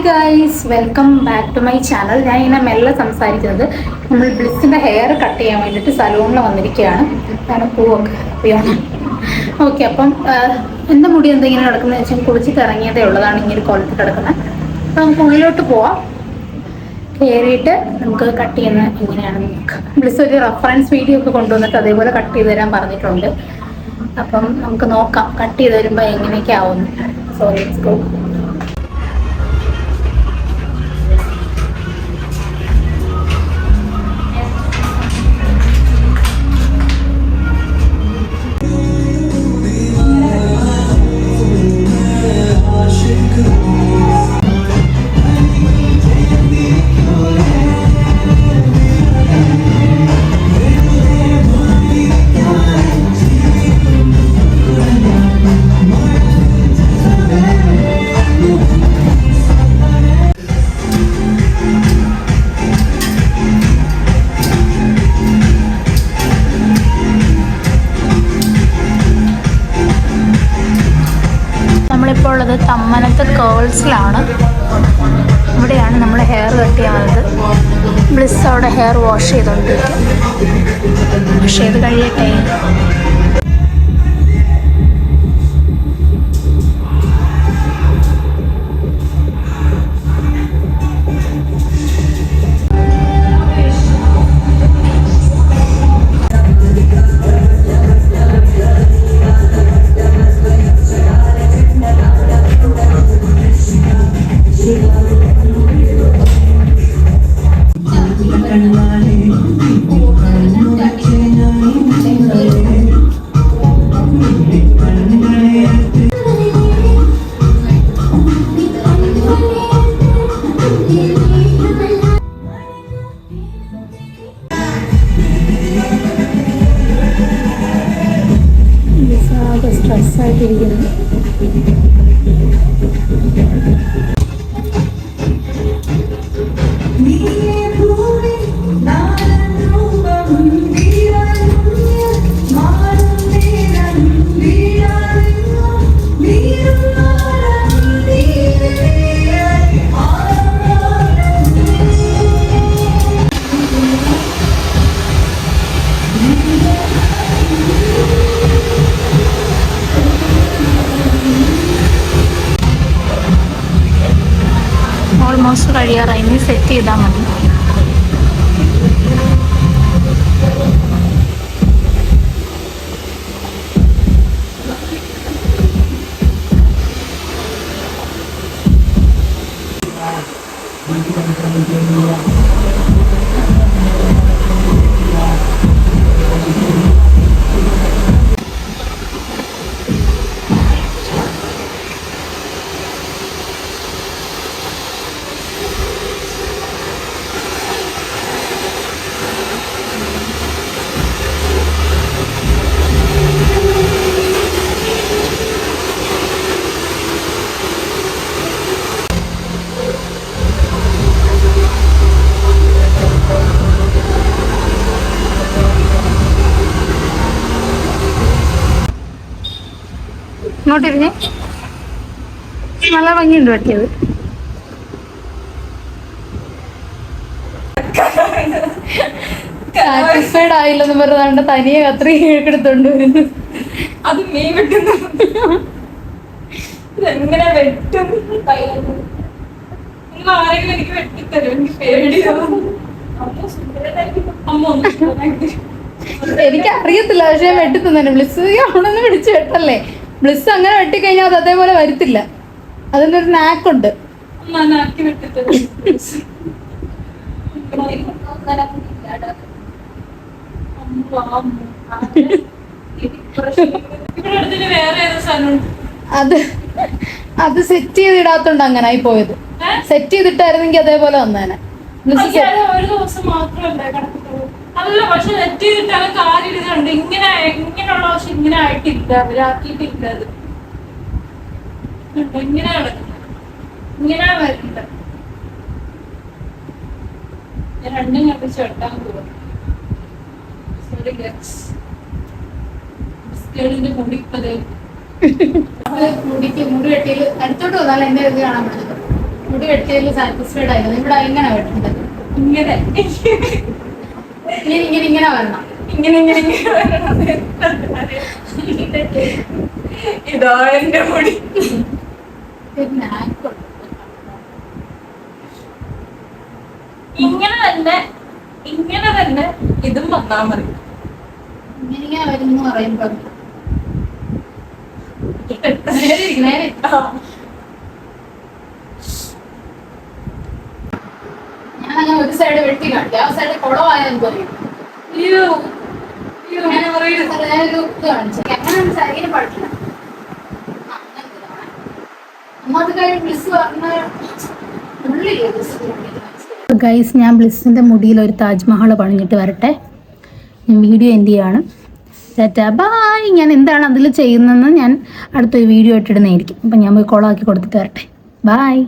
Guys, welcome back to my channel. ഞാൻ ഇങ്ങനെ മെല്ലെ സംസാരിക്കുന്നത് നമ്മൾ ബ്ലിസ്സിൻ്റെ ഹെയർ കട്ട് ചെയ്യാൻ വേണ്ടിയിട്ട് സലൂണിൽ വന്നിരിക്കുകയാണ്. ഞാൻ പൂവൊക്കെ ഓക്കെ. അപ്പം എൻ്റെ മുടി എന്തെങ്കിലും കിടക്കുന്നത് വെച്ചാൽ കുളിച്ചിട്ട് ഇറങ്ങിയതേ ഉള്ളതാണ് ഇങ്ങനെ കൊലത്ത് കിടക്കുന്നത്. അപ്പം നമുക്ക് ഉള്ളിലോട്ട് പോവാം. കയറിയിട്ട് നമുക്ക് കട്ട് ചെയ്യുന്ന എങ്ങനെയാണ് നോക്കാം. ബ്ലിസ് ഒരു റെഫറൻസ് വീഡിയോ ഒക്കെ കൊണ്ടുവന്നിട്ട് അതേപോലെ കട്ട് ചെയ്ത് തരാൻ പറഞ്ഞിട്ടുണ്ട്. അപ്പം നമുക്ക് നോക്കാം കട്ട് ചെയ്ത് വരുമ്പോൾ എങ്ങനെയൊക്കെ ആവുന്നു. So let's go. നമ്മളിപ്പോൾ ഉള്ളത് തമ്മനത്ത് കേൾസിലാണ്. ഇവിടെയാണ് നമ്മൾ ഹെയർ കട്ട് ചെയ്യുന്നത്. ബ്ലിസ് അവിടെ ഹെയർ വാഷ് ചെയ്തുകൊണ്ടിരിക്കും. വാഷ് ചെയ്ത് കഴിയട്ടെ. സ്ട്രെസ്സായിട്ടിരിക്കുന്നു. ഓൾമോസ്റ്റ് കഴിയാറായി. ഇനി സെറ്റ് ചെയ്താൽ മതി. ഇങ്ങോട്ടിരുന്നേ. നല്ല ഭംഗിയുണ്ട് പറ്റിയത്. സാറ്റിസ്ഫൈഡ് ആയില്ലെന്ന് പറഞ്ഞാണ്ട് തനിയെ കത്രി എടുത്തോണ്ട് വരുന്നു. അത് മീൻ വെട്ടുന്നു. ഇതെങ്ങനെ വെട്ടും? ആരെങ്കിലും എനിക്ക് വെട്ടിത്തരും. എനിക്ക് പേടിയാവും. എനിക്ക് അറിയത്തില്ല, പക്ഷെ വെട്ടിത്തന്നെ. ബ്ലിസ് അവിടെ പിടിച്ച് വെട്ടല്ലേ. ബ്ലിസ് അങ്ങനെ വെട്ടിക്കഴിഞ്ഞാൽ അത് അതേപോലെ വരത്തില്ല. അതിനൊരു നാക്കുണ്ട്. അത് സെറ്റ് ചെയ്തിടാത്തോണ്ട് അങ്ങനെ ആയി പോയത്. സെറ്റ് ചെയ്തിട്ടായിരുന്നെങ്കിൽ അതേപോലെ വന്നേനെ. ഒരു ദിവസം മാത്രമല്ലേ കിടക്കുള്ളൂ. അല്ല, പക്ഷെ നെറ്റ് ചെയ്തിട്ടാണ് കാര്യം ഇതുണ്ട്. ഇങ്ങനെയുള്ള പക്ഷെ ഇങ്ങനെ ആയിട്ടില്ല. അവരാക്കിയിട്ടില്ല. അത് ഇങ്ങനെ കിടക്കുന്നത്. ഇങ്ങനെ വരുന്നത്. ഞാൻ രണ്ടും കണ്ടിച്ച് വെട്ടാൻ പോകും. Sorry guys. ബിസ്കേഡിന്റെ മുടിപ്പത് മുടി വെട്ടിയിൽ അടുത്തോട്ട് വന്നാൽ എന്റെ ഇത് കാണാൻ പറ്റുന്നത്. മുടി വെട്ടിയതിൽ സാറ്റിസ്ഫൈഡ് ആയിരുന്നു. ഇവിടെ ഇങ്ങനെ വെട്ടേണ്ടത്, ഇങ്ങനെ ഇങ്ങനെ വരണം. ഇതാ എന്റെ മുടി. ഇങ്ങനെ തന്നെ ഇതും വന്നാ മതി. ഇങ്ങനെ വരുന്നു പറയുമ്പോ ഞാനങ്ങനെ ഒരു സൈഡ് വെട്ടി കാട്ടി, ആ സൈഡ് കുളമായെന്ന് പറയും. ഞാനൊരു ഇത് കാണിച്ചു, അങ്ങനെ ശരീരം പഠിക്കണം. ഒന്നാമത്തെ കാര്യം ബ്ലിസ് പറഞ്ഞ ഗൈസ്, ഞാൻ ബ്ലിസ്സിൻ്റെ മുടിയിൽ ഒരു താജ്മഹൽ പണിഞ്ഞിട്ട് വരട്ടെ. ഞാൻ വീഡിയോ എന്ത് ചെയ്യാണ്. ബായ്. ഞാൻ എന്താണ് അതിൽ ചെയ്യുന്നതെന്ന് ഞാൻ അടുത്തൊരു വീഡിയോ ഇട്ടിടുന്നതായിരിക്കും. അപ്പം ഞാൻ പോയി കോളാക്കി കൊടുത്തിട്ട് വരട്ടെ. ബായ്.